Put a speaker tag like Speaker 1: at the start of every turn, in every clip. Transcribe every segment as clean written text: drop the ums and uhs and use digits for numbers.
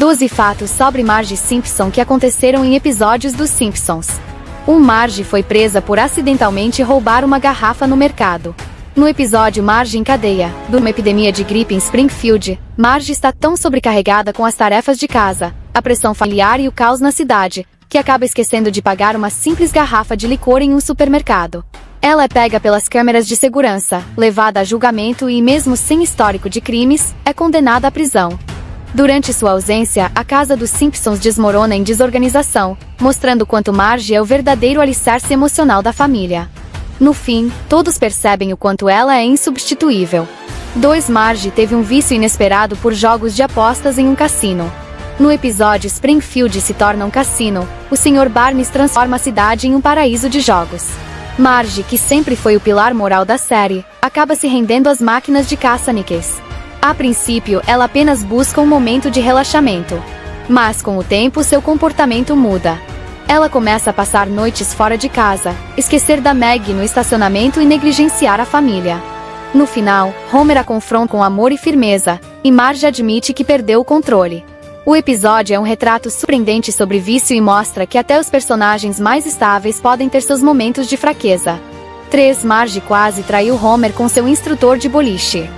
Speaker 1: 12 fatos sobre Marge Simpson que aconteceram em episódios dos Simpsons. 1. Marge foi presa por acidentalmente roubar uma garrafa no mercado. No episódio Marge em cadeia, de uma epidemia de gripe em Springfield, Marge está tão sobrecarregada com as tarefas de casa, a pressão familiar e o caos na cidade, que acaba esquecendo de pagar uma simples garrafa de licor em um supermercado. Ela é pega pelas câmeras de segurança, levada a julgamento e, mesmo sem histórico de crimes, é condenada à prisão. Durante sua ausência, a casa dos Simpsons desmorona em desorganização, mostrando quanto Marge é o verdadeiro alicerce emocional da família. No fim, todos percebem o quanto ela é insubstituível. 2. Marge teve um vício inesperado por jogos de apostas em um cassino. No episódio Springfield se torna um cassino, o Sr. Barnes transforma a cidade em um paraíso de jogos. Marge, que sempre foi o pilar moral da série, acaba se rendendo às máquinas de caça-níqueis. A princípio, ela apenas busca um momento de relaxamento. Mas com o tempo seu comportamento muda. Ela começa a passar noites fora de casa, esquecer da Maggie no estacionamento e negligenciar a família. No final, Homer a confronta com amor e firmeza, e Marge admite que perdeu o controle. O episódio é um retrato surpreendente sobre vício e mostra que até os personagens mais estáveis podem ter seus momentos de fraqueza. 3. Marge quase traiu Homer com seu instrutor de boliche.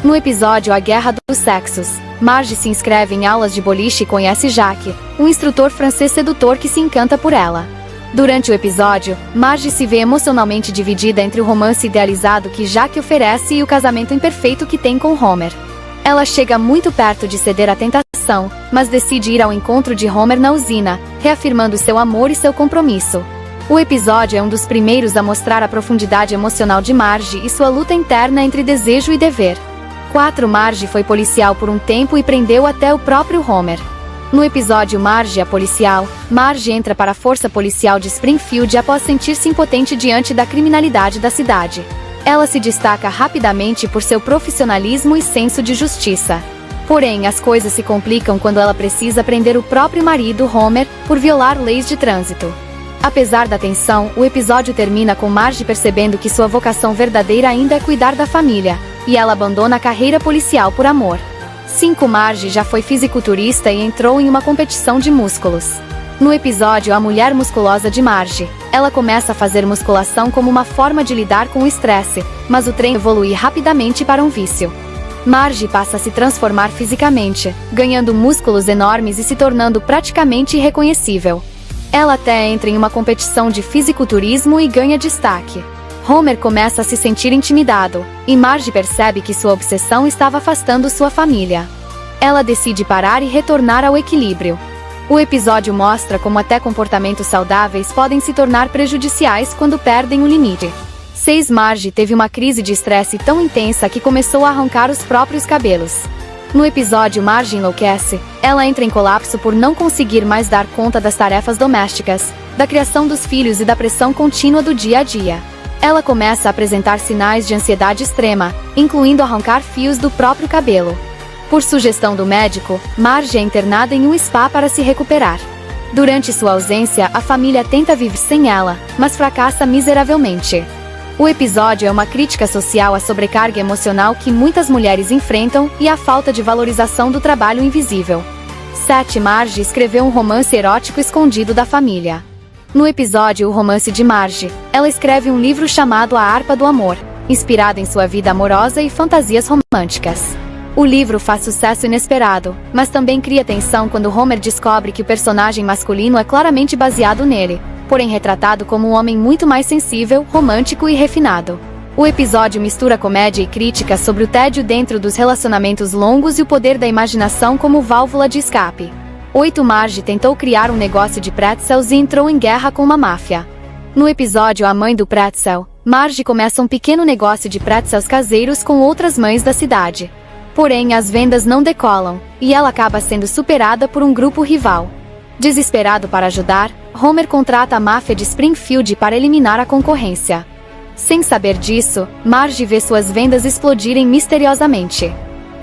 Speaker 1: No episódio A Guerra dos Sexos, Marge se inscreve em aulas de boliche e conhece Jacques, um instrutor francês sedutor que se encanta por ela. Durante o episódio, Marge se vê emocionalmente dividida entre o romance idealizado que Jacques oferece e o casamento imperfeito que tem com Homer. Ela chega muito perto de ceder à tentação, mas decide ir ao encontro de Homer na usina, reafirmando seu amor e seu compromisso. O episódio é um dos primeiros a mostrar a profundidade emocional de Marge e sua luta interna entre desejo e dever. 4. Marge foi policial por um tempo e prendeu até o próprio Homer. No episódio Marge, a policial, Marge entra para a força policial de Springfield após sentir-se impotente diante da criminalidade da cidade. Ela se destaca rapidamente por seu profissionalismo e senso de justiça. Porém, as coisas se complicam quando ela precisa prender o próprio marido, Homer, por violar leis de trânsito. Apesar da tensão, o episódio termina com Marge percebendo que sua vocação verdadeira ainda é cuidar da família, e ela abandona a carreira policial por amor. 5. Marge já foi fisiculturista e entrou em uma competição de músculos. No episódio A Mulher Musculosa de Marge, ela começa a fazer musculação como uma forma de lidar com o estresse, mas o treino evolui rapidamente para um vício. Marge passa a se transformar fisicamente, ganhando músculos enormes e se tornando praticamente irreconhecível. Ela até entra em uma competição de fisiculturismo e ganha destaque. Homer começa a se sentir intimidado, e Marge percebe que sua obsessão estava afastando sua família. Ela decide parar e retornar ao equilíbrio. O episódio mostra como até comportamentos saudáveis podem se tornar prejudiciais quando perdem o limite. 6. Marge teve uma crise de estresse tão intensa que começou a arrancar os próprios cabelos. No episódio Marge enlouquece, ela entra em colapso por não conseguir mais dar conta das tarefas domésticas, da criação dos filhos e da pressão contínua do dia a dia. Ela começa a apresentar sinais de ansiedade extrema, incluindo arrancar fios do próprio cabelo. Por sugestão do médico, Marge é internada em um spa para se recuperar. Durante sua ausência, a família tenta viver sem ela, mas fracassa miseravelmente. O episódio é uma crítica social à sobrecarga emocional que muitas mulheres enfrentam e à falta de valorização do trabalho invisível. 7. Marge escreveu um romance erótico escondido da família. No episódio O Romance de Marge, ela escreve um livro chamado A Harpa do Amor, inspirado em sua vida amorosa e fantasias românticas. O livro faz sucesso inesperado, mas também cria tensão quando Homer descobre que o personagem masculino é claramente baseado nele, porém retratado como um homem muito mais sensível, romântico e refinado. O episódio mistura comédia e crítica sobre o tédio dentro dos relacionamentos longos e o poder da imaginação como válvula de escape. 8. Marge tentou criar um negócio de pretzels e entrou em guerra com uma máfia. No episódio A Mãe do Pretzel, Marge começa um pequeno negócio de pretzels caseiros com outras mães da cidade. Porém, as vendas não decolam, e ela acaba sendo superada por um grupo rival. Desesperado para ajudar, Homer contrata a máfia de Springfield para eliminar a concorrência. Sem saber disso, Marge vê suas vendas explodirem misteriosamente.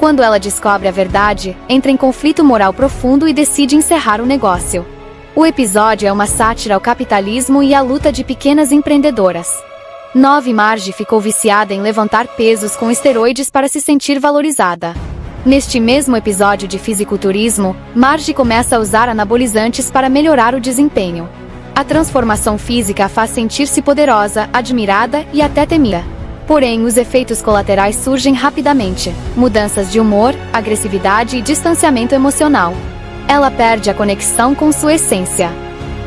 Speaker 1: Quando ela descobre a verdade, entra em conflito moral profundo e decide encerrar o negócio. O episódio é uma sátira ao capitalismo e à luta de pequenas empreendedoras. 9. Marge ficou viciada em levantar pesos com esteroides para se sentir valorizada. Neste mesmo episódio de fisiculturismo, Marge começa a usar anabolizantes para melhorar o desempenho. A transformação física a faz sentir-se poderosa, admirada e até temida. Porém, os efeitos colaterais surgem rapidamente: mudanças de humor, agressividade e distanciamento emocional. Ela perde a conexão com sua essência.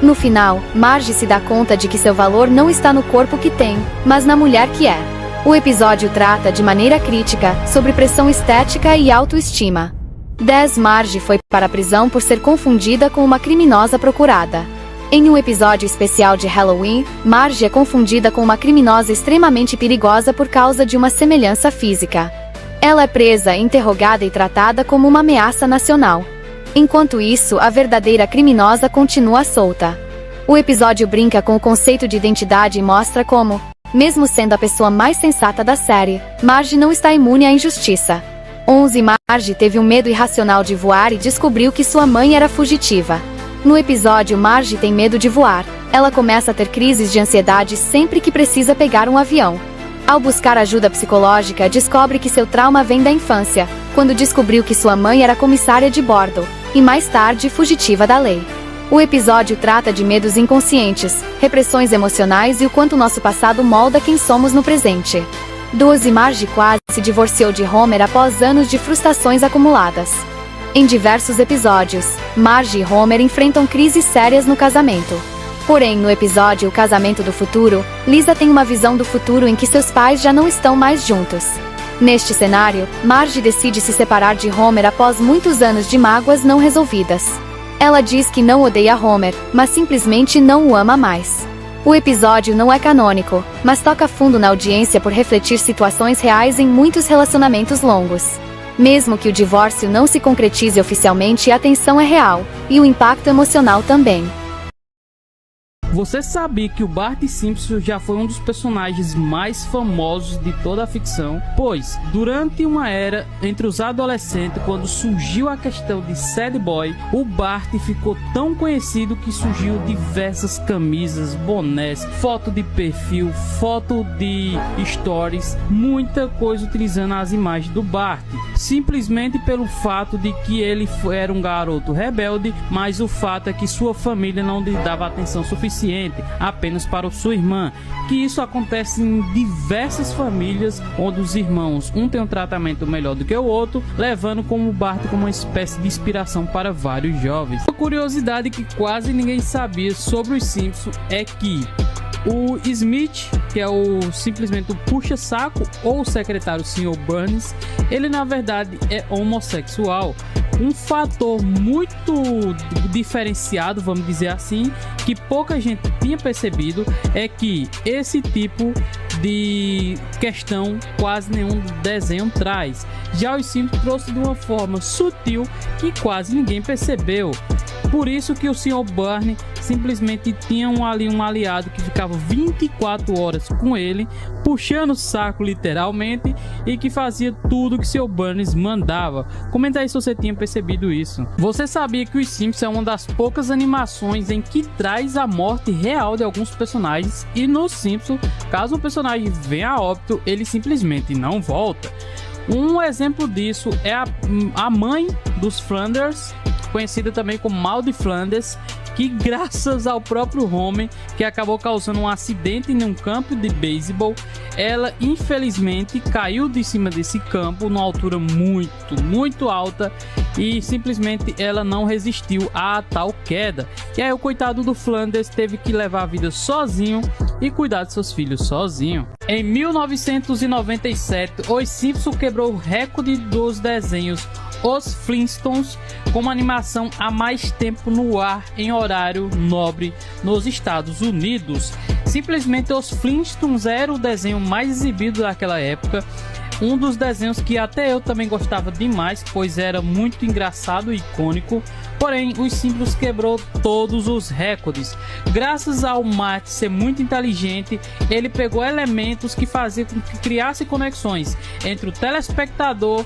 Speaker 1: No final, Marge se dá conta de que seu valor não está no corpo que tem, mas na mulher que é. O episódio trata de maneira crítica sobre pressão estética e autoestima. 10 Marge foi para a prisão por ser confundida com uma criminosa procurada. Em um episódio especial de Halloween, Marge é confundida com uma criminosa extremamente perigosa por causa de uma semelhança física. Ela é presa, interrogada e tratada como uma ameaça nacional. Enquanto isso, a verdadeira criminosa continua solta. O episódio brinca com o conceito de identidade e mostra como, mesmo sendo a pessoa mais sensata da série, Marge não está imune à injustiça. 11 Marge teve um medo irracional de voar e descobriu que sua mãe era fugitiva. No episódio Marge tem medo de voar. Ela começa a ter crises de ansiedade sempre que precisa pegar um avião. Ao buscar ajuda psicológica, descobre que seu trauma vem da infância, quando descobriu que sua mãe era comissária de bordo, e mais tarde fugitiva da lei. O episódio trata de medos inconscientes, repressões emocionais e o quanto nosso passado molda quem somos no presente. 12 Marge quase se divorciou de Homer após anos de frustrações acumuladas. Em diversos episódios, Marge e Homer enfrentam crises sérias no casamento. Porém, no episódio O Casamento do Futuro, Lisa tem uma visão do futuro em que seus pais já não estão mais juntos. Neste cenário, Marge decide se separar de Homer após muitos anos de mágoas não resolvidas. Ela diz que não odeia Homer, mas simplesmente não o ama mais. O episódio não é canônico, mas toca fundo na audiência por refletir situações reais em muitos relacionamentos longos. Mesmo que o divórcio não se concretize oficialmente, a tensão é real, e o impacto emocional também.
Speaker 2: Você sabia que o Bart Simpson já foi um dos personagens mais famosos de toda a ficção? Pois, durante uma era entre os adolescentes, quando surgiu a questão de sad boy, o Bart ficou tão conhecido que surgiu diversas camisas, bonés, foto de perfil, foto de stories, muita coisa utilizando as imagens do Bart. Simplesmente pelo fato de que ele era um garoto rebelde, mas o fato é que sua família não lhe dava atenção suficiente, apenas para sua irmã, que isso acontece em diversas famílias, onde os irmãos, um tem um tratamento melhor do que o outro, levando como Bart como uma espécie de inspiração para vários jovens. Uma curiosidade que quase ninguém sabia sobre os Simpsons é que o Smith, que é simplesmente o puxa-saco ou o secretário Sr. Burns, ele na verdade é homossexual. Um fator muito diferenciado, vamos dizer assim, que pouca gente tinha percebido, é que esse tipo de questão quase nenhum desenho traz. Já os Simpsons trouxe de uma forma sutil que quase ninguém percebeu. Por isso que o Sr. Burns simplesmente tinha ali um aliado que ficava 24 horas com ele, puxando o saco literalmente, e que fazia tudo que o Sr. Burns mandava. Comenta aí se você tinha percebido isso. Você sabia que os Simpsons é uma das poucas animações em que traz a morte real de alguns personagens, e no Simpsons, caso um personagem venha a óbito, ele simplesmente não volta. Um exemplo disso é a mãe dos Flanders, conhecida também como Maud Flanders, que graças ao próprio Homer, que acabou causando um acidente em um campo de beisebol, ela infelizmente caiu de cima desse campo numa altura muito alta, e simplesmente ela não resistiu a tal queda. E aí o coitado do Flanders teve que levar a vida sozinho e cuidar de seus filhos sozinho. Em 1997, os Simpsons quebrou o recorde dos desenhos Os Flintstones como animação há mais tempo no ar em horário nobre nos Estados Unidos. Simplesmente Os Flintstones era o desenho mais exibido daquela época. Um dos desenhos que até eu também gostava demais, pois era muito engraçado e icônico. Porém, os Simpsons quebrou todos os recordes. Graças ao Matt ser muito inteligente, ele pegou elementos que faziam com que criasse conexões entre o telespectador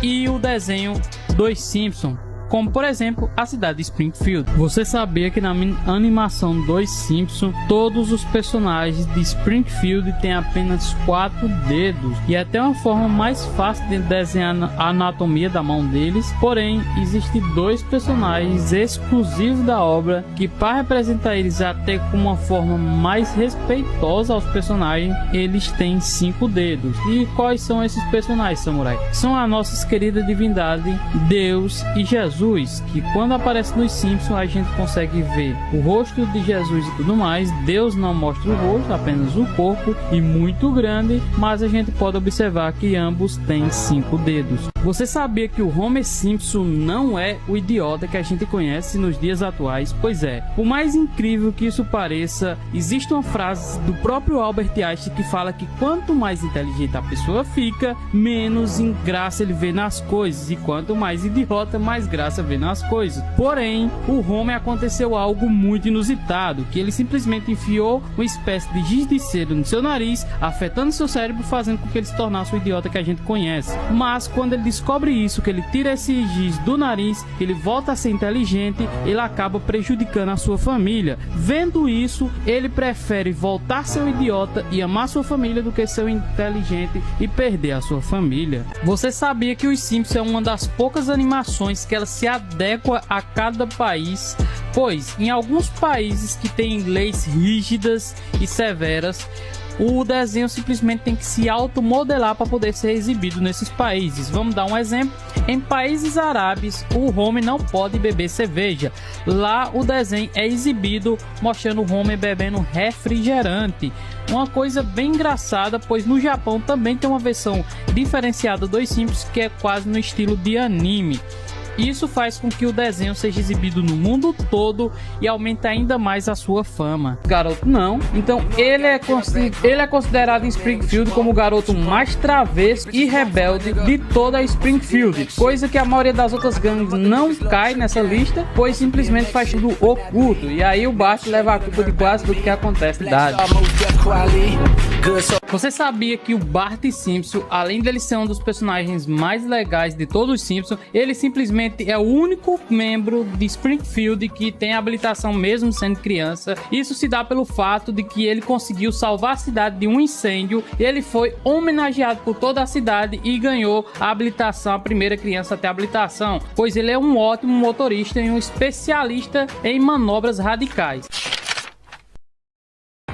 Speaker 2: e o desenho dos Simpsons. como por exemplo a cidade de Springfield. Você sabia que na animação dos Simpsons, todos os personagens de Springfield têm apenas 4 dedos, e é até uma forma mais fácil de desenhar a anatomia da mão deles. Porém, existem 2 personagens exclusivos da obra que, para representar eles até com uma forma mais respeitosa aos personagens, eles têm 5 dedos. E quais são esses personagens, Samurai? São a nossa querida divindade, Deus e Jesus, que quando aparece nos Simpsons a gente consegue ver o rosto de Jesus e tudo mais. Deus não mostra o rosto, apenas o corpo, e muito grande, mas a gente pode observar que ambos têm 5 dedos. Você sabia que o Homer Simpson não é o idiota que a gente conhece nos dias atuais? Pois é, por mais incrível que isso pareça, existe uma frase do próprio Albert Einstein que fala que quanto mais inteligente a pessoa fica, menos graça ele vê nas coisas, e quanto mais idiota, mais graça vê nas coisas. Porém, o Homer aconteceu algo muito inusitado, que ele simplesmente enfiou uma espécie de giz de cera no seu nariz, afetando seu cérebro, fazendo com que ele se tornasse o idiota que a gente conhece. Mas quando ele descobre isso, que ele tira esse giz do nariz, ele volta a ser inteligente, ele acaba prejudicando a sua família. Vendo isso, ele prefere voltar a ser um idiota e amar sua família do que ser um inteligente e perder a sua família. Você sabia que os Simpsons é uma das poucas animações que ela se adequa a cada país? Pois, em alguns países que têm leis rígidas e severas, o desenho simplesmente tem que se automodelar para poder ser exibido nesses países. Vamos dar um exemplo. Em países árabes, o Homer não pode beber cerveja. Lá o desenho é exibido mostrando o Homer bebendo refrigerante. Uma coisa bem engraçada, pois no Japão também tem uma versão diferenciada dos Simpsons que é quase no estilo de anime. Isso faz com que o desenho seja exibido no mundo todo e aumenta ainda mais a sua fama. Garoto não. Então ele é considerado em Springfield como o garoto mais travesso e rebelde de toda a Springfield, coisa que a maioria das outras gangues não cai nessa lista, pois simplesmente faz tudo oculto, e aí o Bart leva a culpa de quase tudo que acontece na cidade. Você sabia que o Bart Simpson, além dele ser um dos personagens mais legais de todos os Simpsons, ele simplesmente é o único membro de Springfield que tem habilitação mesmo sendo criança? Isso se dá pelo fato de que ele conseguiu salvar a cidade de um incêndio. Ele foi homenageado por toda a cidade e ganhou a habilitação, a primeira criança a ter habilitação, pois ele é um ótimo motorista e um especialista em manobras radicais.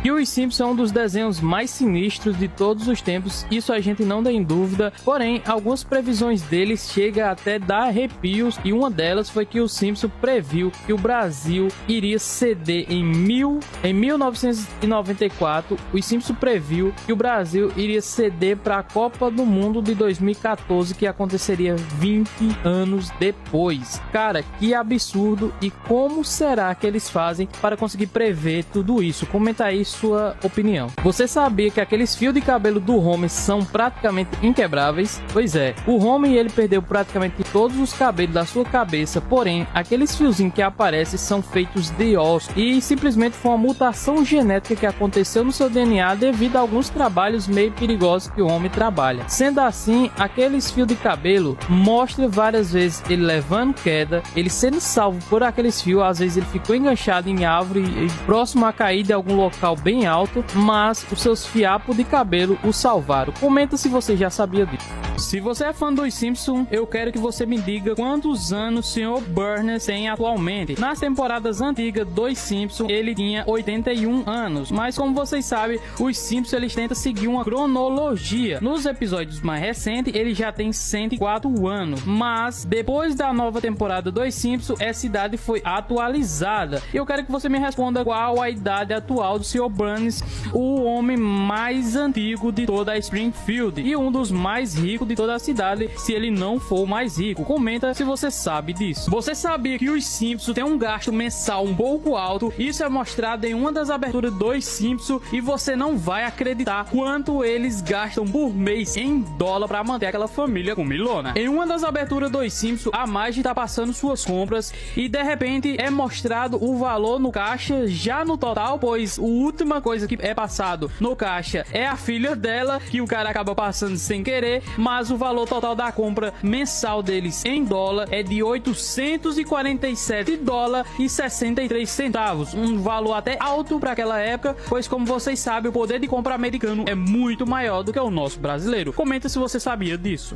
Speaker 2: E os Simpsons são um dos desenhos mais sinistros de todos os tempos, isso a gente não tem dúvida. Porém, algumas previsões deles chegam até dar arrepios, e uma delas foi que o Simpsons previu que o Brasil iria ceder em 1994. O Simpsons previu que o Brasil iria ceder para a Copa do Mundo de 2014, que aconteceria 20 anos depois. Cara, que absurdo! E como será que eles fazem para conseguir prever tudo isso? Comenta aí sua opinião. Você sabia que aqueles fios de cabelo do Homer são praticamente inquebráveis? Pois é, o Homer ele perdeu praticamente todos os cabelos da sua cabeça, porém aqueles fiozinhos que aparecem são feitos de osso, e simplesmente foi uma mutação genética que aconteceu no seu DNA devido a alguns trabalhos meio perigosos que o Homer trabalha. Sendo assim, aqueles fios de cabelo mostra várias vezes ele levando queda, ele sendo salvo por aqueles fios. Às vezes ele ficou enganchado em árvore e próximo a cair de algum local bem alto, mas os seus fiapos de cabelo o salvaram. Comenta se você já sabia disso. Se você é fã dos Simpsons, eu quero que você me diga quantos anos o Sr. Burns tem atualmente. Nas temporadas antigas dos Simpsons, ele tinha 81 anos, mas como vocês sabem, os Simpsons eles tentam seguir uma cronologia. Nos episódios mais recentes, ele já tem 104 anos, mas depois da nova temporada dos Simpsons, essa idade foi atualizada. Eu quero que você me responda qual a idade atual do Sr. Burns, o homem mais antigo de toda a Springfield e um dos mais ricos de toda a cidade, se ele não for o mais rico. Comenta se você sabe disso. Você sabia que os Simpsons têm um gasto mensal um pouco alto? Isso é mostrado em uma das aberturas dos Simpsons e você não vai acreditar quanto eles gastam por mês em dólar para manter aquela família comilona. Em uma das aberturas dos Simpsons, a Marge está passando suas compras e de repente é mostrado o valor no caixa já no total, pois a última coisa que é passado no caixa é a filha dela, que o cara acaba passando sem querer, mas mas o valor total da compra mensal deles em dólar é de 847 dólares e 63 centavos, um valor até alto para aquela época, pois como vocês sabem, o poder de compra americano é muito maior do que o nosso brasileiro. Comenta se você sabia disso.